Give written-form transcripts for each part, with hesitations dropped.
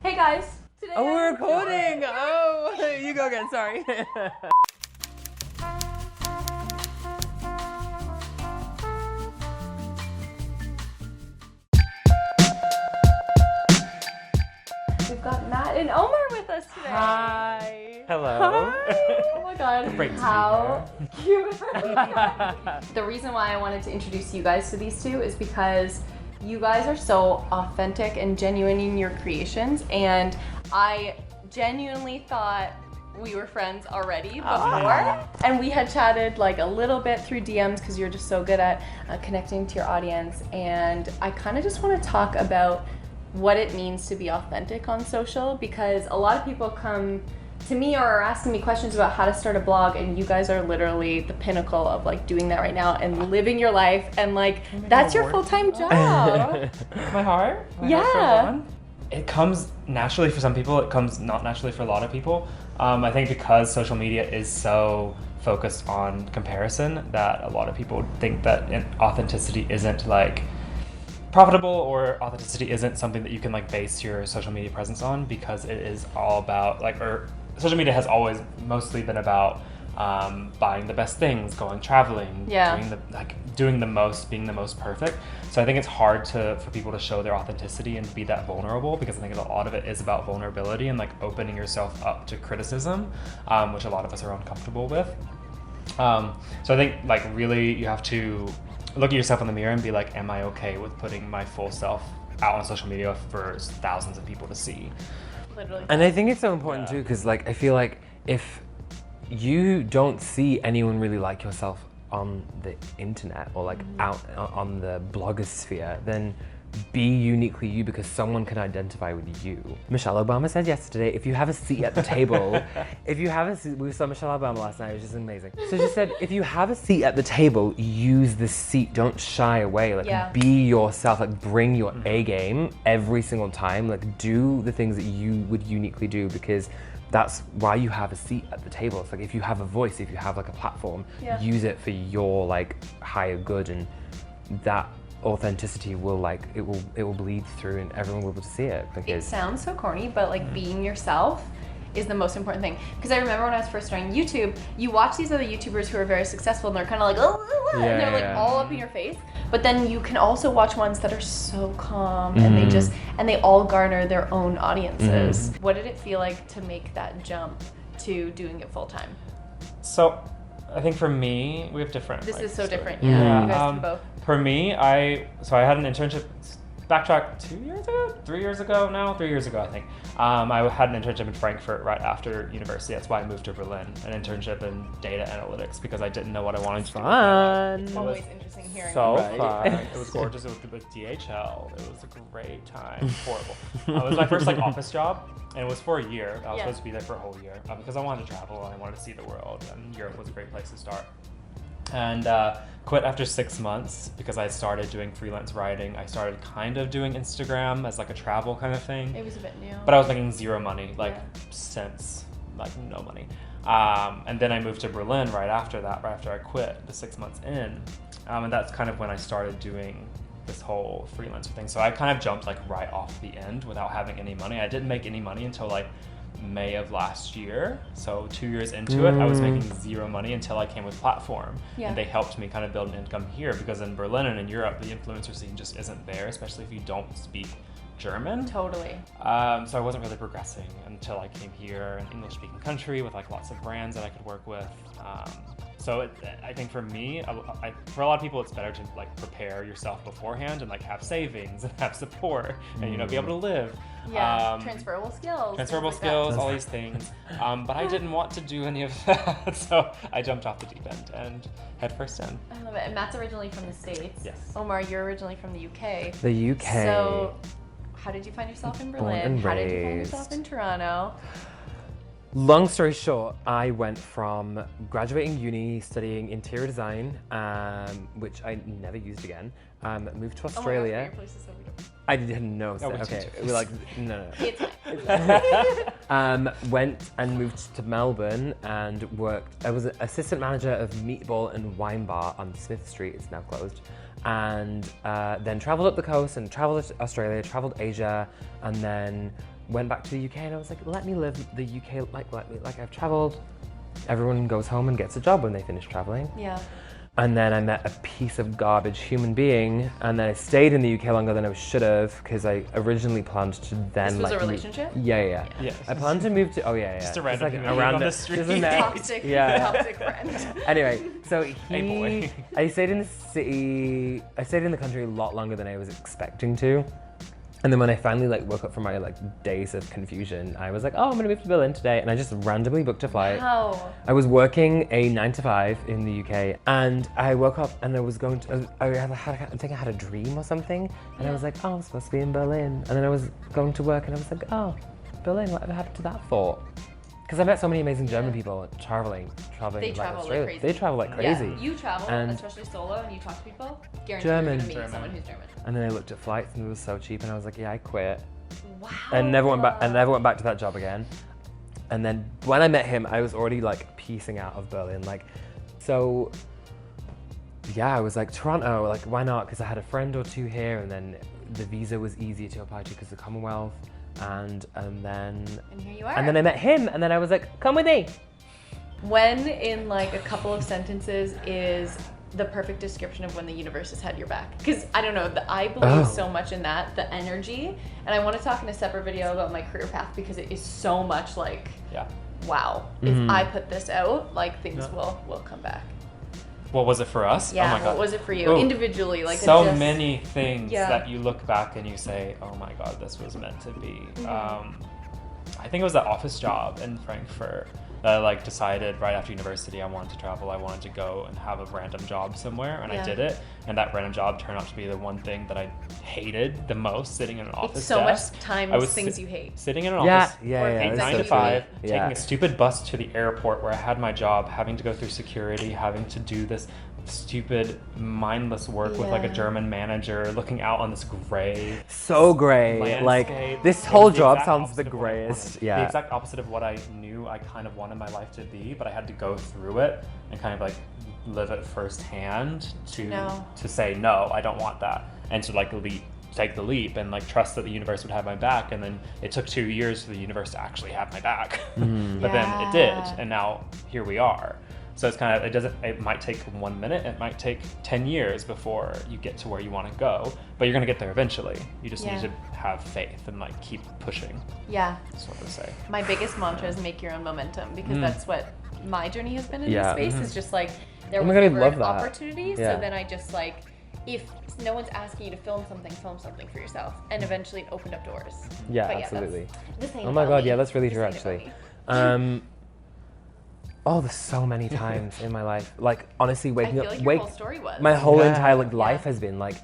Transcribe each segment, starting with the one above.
Hey guys! Today Oh, we're recording! Oh, you go again, sorry. We've got Matt and Omar with us today. Hi. Hello. Hi. Oh my god. Great to be How cute. The reason why I wanted to introduce you guys to these two is because you guys are so authentic and genuine in your creations, and I genuinely thought we were friends already before, and we had chatted like a little bit through DMs because you're just so good at connecting to your audience, and I kind of just want to talk about what it means to be authentic on social, because a lot of people come to me or are asking me questions about how to start a blog, and you guys are literally the pinnacle of like doing that right now and living your life, and like that's your full-time job. My heart? Yeah. Heart goes on. It comes naturally for some people, it comes not naturally for a lot of people. I think because social media is so focused on comparison that a lot of people think that authenticity isn't like profitable, or authenticity isn't something that you can like base your social media presence on, because it is all about like, or social media has always mostly been about buying the best things, going traveling, doing the most, being the most perfect. So I think it's hard for people to show their authenticity and be that vulnerable, because I think a lot of it is about vulnerability and like opening yourself up to criticism, which a lot of us are uncomfortable with. So I think like really you have to look at yourself in the mirror and be like, am I okay with putting my full self out on social media for thousands of people to see? Literally. And I think it's so important too, because like I feel like if you don't see anyone really like yourself on the internet or like out on the blogosphere, then be uniquely you, because someone can identify with you. Michelle Obama said yesterday, if you have a seat at the table, we saw Michelle Obama last night, it was just amazing. So she said, if you have a seat at the table, use the seat, don't shy away, like be yourself, like bring your A game every single time, like do the things that you would uniquely do, because that's why you have a seat at the table. It's like if you have a voice, if you have like a platform, use it for your like higher good, and that authenticity will like it will bleed through and everyone will be able to see it. It sounds so corny, but like being yourself is the most important thing. Because I remember when I was first starting YouTube, you watch these other YouTubers who are very successful and they're kind of like, and they're like all up in your face. But then you can also watch ones that are so calm and they all garner their own audiences. What did it feel like to make that jump to doing it full time? So I think for me, we have different. This is so story. different, you guys can both. For me, I had an internship, backtrack 3 years ago, I think. I had an internship in Frankfurt right after university. That's why I moved to Berlin, an internship in data analytics, because I didn't know what I wanted to do. Fun. It's always interesting hearing. So fun. It was gorgeous. It was with DHL. It was a great time. Horrible. It was my first like office job, and it was for a year. I was supposed to be there for a whole year because I wanted to travel and I wanted to see the world, and Europe was a great place to start. And quit after 6 months because I started doing freelance writing. I started kind of doing Instagram as like a travel kind of thing. It was a bit new. But I was making zero money, like cents, like no money. And then I moved to Berlin right after that, right after I quit, the 6 months in. And that's kind of when I started doing this whole freelancer thing. So I kind of jumped like right off the end without having any money. I didn't make any money until like May of last year. So 2 years into it, I was making zero money until I came with Platform. And they helped me kind of build an income here, because in Berlin and in Europe, the influencer scene just isn't there, especially if you don't speak German. Totally. So I wasn't really progressing until I came here, an English-speaking country with like lots of brands that I could work with. So I think for me, for a lot of people, it's better to like prepare yourself beforehand and like have savings and have support and be able to live. Transferable skills. All these things. But I didn't want to do any of that, so I jumped off the deep end and head first in. I love it. And Matt's originally from the States. Yes. Omar, you're originally from the UK. The UK. So how did you find yourself in Berlin? How did you find yourself in Toronto? Long story short, I went from graduating uni, studying interior design, which I never used again, moved to Australia. Oh my gosh, your place is so beautiful. I didn't know. So, okay, we're like, no. It's fine. Went and moved to Melbourne and worked. I was an assistant manager of Meatball and Wine Bar on Smith Street. It's now closed. And then traveled up the coast and traveled to Australia, traveled Asia, and then went back to the UK and I was like, let me live the UK, like I've traveled. Everyone goes home and gets a job when they finish traveling. Yeah. And then I met a piece of garbage human being, and then I stayed in the UK longer than I should have, because I originally planned to then This was a relationship? Yeah. Yes. I planned to move to, Just a random human being random on the street. just a man. Toxic friend. Anyway, so Hey, boy. I stayed in the city, I stayed in the country a lot longer than I was expecting to. And then when I finally like woke up from my like days of confusion, I was like, oh, I'm gonna move to Berlin today. And I just randomly booked a flight. Wow. I was working a 9 to 5 in the UK, and I woke up and I was going to, I think I had a dream or something. And I was like, oh, I'm supposed to be in Berlin. And then I was going to work and I was like, oh, Berlin, whatever happened to that fort? Because I met so many amazing German people traveling They travel like Australia. crazy. They travel like crazy. Yeah. You travel, And especially solo, and you talk to people. Guaranteed German. you're gonna meet someone who's German. And then I looked at flights and it was so cheap, and I was like, yeah, I quit. Wow. I never went back. I never went back to that job again. And then when I met him, I was already like piecing out of Berlin. Like, so yeah, I was like, Toronto, like, why not? Because I had a friend or two here, and then the visa was easy to apply to because of the Commonwealth. And then And here you are. and then I met him, and then I was like, come with me. When in like a couple of sentences is the perfect description of when the universe has had your back? Because I don't know, I believe so much in that, the energy. And I want to talk in a separate video about my career path, because it is so much like, wow, if I put this out, like things will come back. What was it for us? Yeah, oh my God. what was it for you? Ooh. Individually, like so just, many things Yeah. that you look back and you say, oh my God, this was meant to be. I think it was that office job in Frankfurt that I like decided right after university I wanted to travel. I wanted to go and have a random job somewhere, and I did it. And that random job turned out to be the one thing that I hated the most, sitting in an office It's so desk. much time, I was things you hate. Sitting in an Yeah, office, yeah, Or yeah. things that's 9 to so 5, true. taking Yeah. a stupid bus to the airport where I had my job, having to go through security, having to do this stupid mindless work with like a Yeah. German manager, looking out on this gray So gray. Like, landscape. this It whole was the job exact sounds the opposite of what I grayest. wanted. Yeah. The exact opposite of what I knew I kind of wanted my life to be, but I had to go through it and kind of like live it firsthand to say no, I don't want that, and to like take the leap and like trust that the universe would have my back. And then it took 2 years for the universe to actually have my back. But then it did, and now here we are. So it's kind of, it might take 1 minute, it might take 10 years before you get to where you want to go, but you're going to get there eventually. You just need to have faith and like keep pushing. Yeah. That's what I say. My biggest mantra is make your own momentum, because that's what my journey has been in this Yeah. space. Is just like, there Oh was my God, I never love an that. opportunity, Yeah. so then I just like, if no one's asking you to film something for yourself, and eventually it opened up doors. Yeah, But absolutely. This ain't Oh my about God, me. yeah, that's really This true ain't about actually. me. Oh, there's so many times in my life. Like, honestly, I waking feel up, like your whole story was. my whole Yeah. entire like Yeah. life has been like,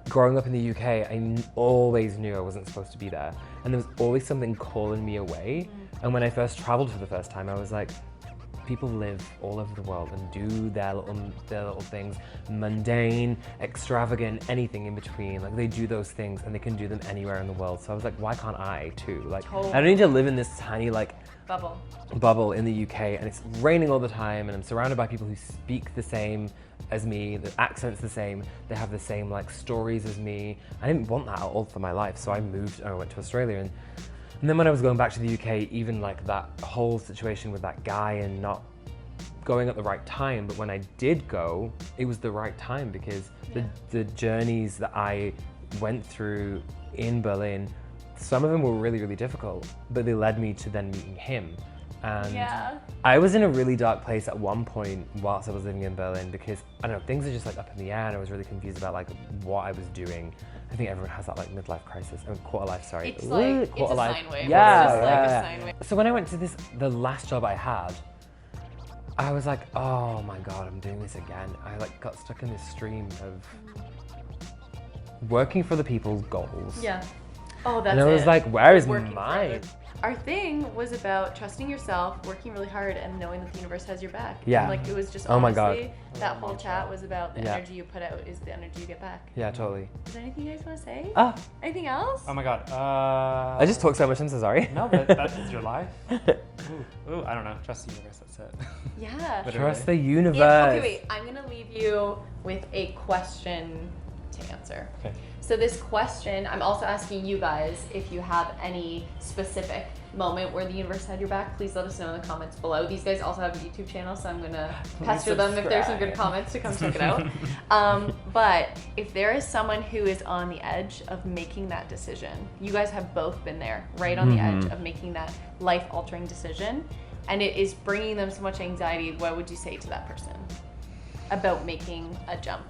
growing up in the UK, always knew I wasn't supposed to be there, and there was always something calling me away. And when I first traveled for the first time, I was like, people live all over the world and do their little things, mundane, extravagant, anything in between. Like, they do those things and they can do them anywhere in the world. So I was like, why can't I too? Like, I don't need to live in this tiny like bubble in the UK, and it's raining all the time, and I'm surrounded by people who speak the same as me, the accent's the same, they have the same like stories as me. I didn't want that at all for my life, so I moved. I went to Australia, and then when I was going back to the UK, even like that whole situation with that guy and not going at the right time, but when I did go, it was the right time, because the journeys that I went through in Berlin, some of them were really, really difficult, but they led me to then meeting him. And I was in a really dark place at one point whilst I was living in Berlin, because I don't know, things are just like up in the air, and I was really confused about like what I was doing. I think everyone has that like midlife crisis. I mean, quarter life, sorry. It's like, quarter it's a life. sine wave. Yeah, It's just like a yeah. sine wave. So when I went to the last job I had, I was like, oh my God, I'm doing this again. I like got stuck in this stream of working for the people's goals. Yeah. Oh, that's it. And I was like, where is Working mine? further. Our thing was about trusting yourself, working really hard, and knowing that the universe has your back. Yeah. And like, it was just Oh my honestly, God. that whole chat was about the Yeah. energy you put out is the energy you get back. Yeah, totally. Is there anything you guys want to say? Ah, Anything else? Oh my God. I just talked so much, I'm so sorry. No, but that is your life. Ooh, I don't know. Trust the universe. That's it. Yeah. Trust the universe. Okay, wait. I'm gonna leave you with a question to to answer. Okay. So this question, I'm also asking you guys if you have any specific moment where the universe had your back. Please let us know in the comments below. These guys also have a YouTube channel, so I'm gonna pester them if there's some good comments to come check it out. But if there is someone who is on the edge of making that decision, you guys have both been there, right on the edge of making that life-altering decision, and it is bringing them so much anxiety, what would you say to that person about making a jump?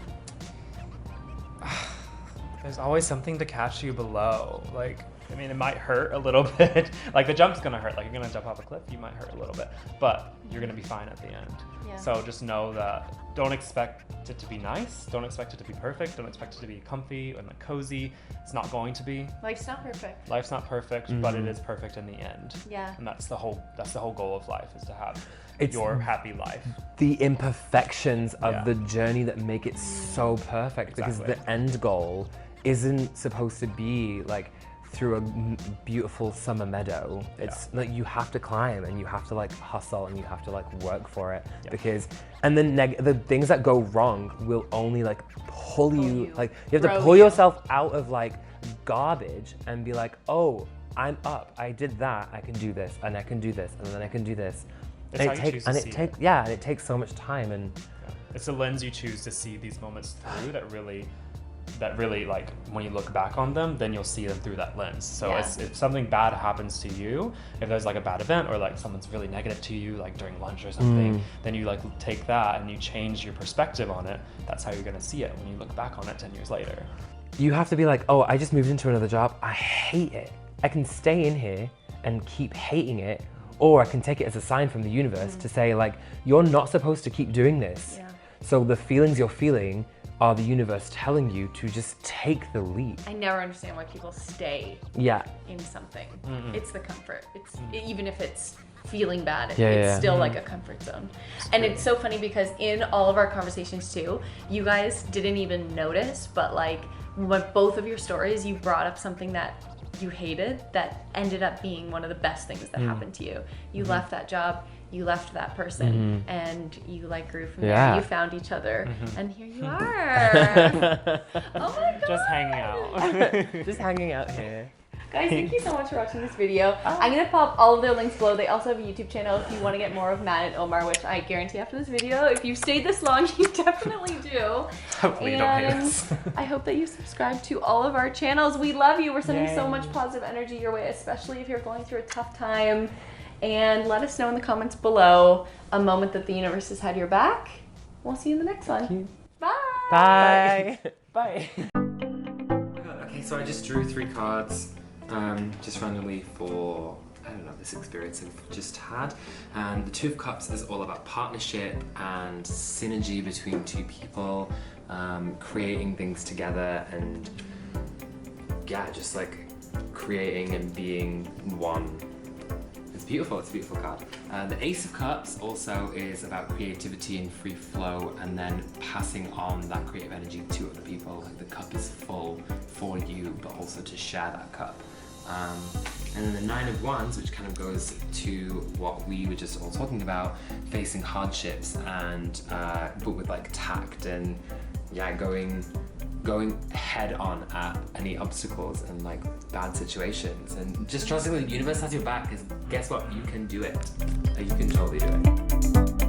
There's always something to catch you below. Like, I mean, it might hurt a little bit. Like, the jump's gonna hurt. Like, you're gonna jump off a cliff, you might hurt a little bit, but you're gonna be fine at the end. Yeah. So just know that, don't expect it to be nice, don't expect it to be perfect, don't expect it to be comfy and like cozy. It's not going to be. Life's not perfect. Life's not perfect, but it is perfect in the end. Yeah. And that's the whole goal of life, is to have It's your happy life. the imperfections of Yeah. the journey that make it so perfect, because Exactly. the end goal isn't supposed to be like through a beautiful summer meadow. It's like you have to climb and you have to like hustle and you have to like work for it, because and then the things that go wrong will only like pull you, like you have to grow pull you. yourself out of like garbage and be like, oh, I'm up, I did that, I can do this, and I can do this, and then I can do this. It's how you choose to see it. Yeah, and it takes so much time. And It's the lens you choose to see these moments through that really like, when you look back on them, then you'll see them through that lens. So if something bad happens to you, if there's like a bad event or like someone's really negative to you, like during lunch or something, then you like take that and you change your perspective on it. That's how you're gonna see it when you look back on it 10 years later. you have to be like, oh, I just moved into another job, I hate it. I can stay in here and keep hating it, or I can take it as a sign from the universe to say like, you're not supposed to keep doing this. Yeah. So the feelings you're feeling are the universe telling you to just take the leap. I never understand why people stay Yeah. in something. It's the comfort. It's even if it's feeling bad, Yeah, it's yeah. still like a comfort zone. And it's so funny because in all of our conversations too, you guys didn't even notice, but like when both of your stories, you brought up something that you hated that ended up being one of the best things that happened to you. You left that job, you left that person, and you like grew from there. You found each other, and here you are. Oh my god! Just hanging out. Just hanging out here. Guys, thank you so much for watching this video. I'm gonna pop all of their links below. They also have a YouTube channel if you want to get more of Matt and Omar, which I guarantee after this video, if you've stayed this long, you definitely do. Hopefully you don't hate And us. I hope that you subscribe to all of our channels. We love you. We're sending so much positive energy your way, especially if you're going through a tough time. And let us know in the comments below a moment that the universe has had your back. We'll see you in the next one. Bye. Bye. Bye. Okay, so I just drew 3 cards, just randomly for, I don't know, this experience I've just had. And the 2 of Cups is all about partnership and synergy between 2 people, creating things together, and yeah, just like creating and being one. It's beautiful, it's a beautiful card. The Ace of Cups also is about creativity and free flow, and then passing on that creative energy to other people. Like the cup is full for you, but also to share that cup. And then the 9 of Wands, which kind of goes to what we were just all talking about, facing hardships and but with like tact and yeah, going head on at any obstacles and like bad situations, and just trusting that the universe has your back, because guess what, you can do it. You can totally do it.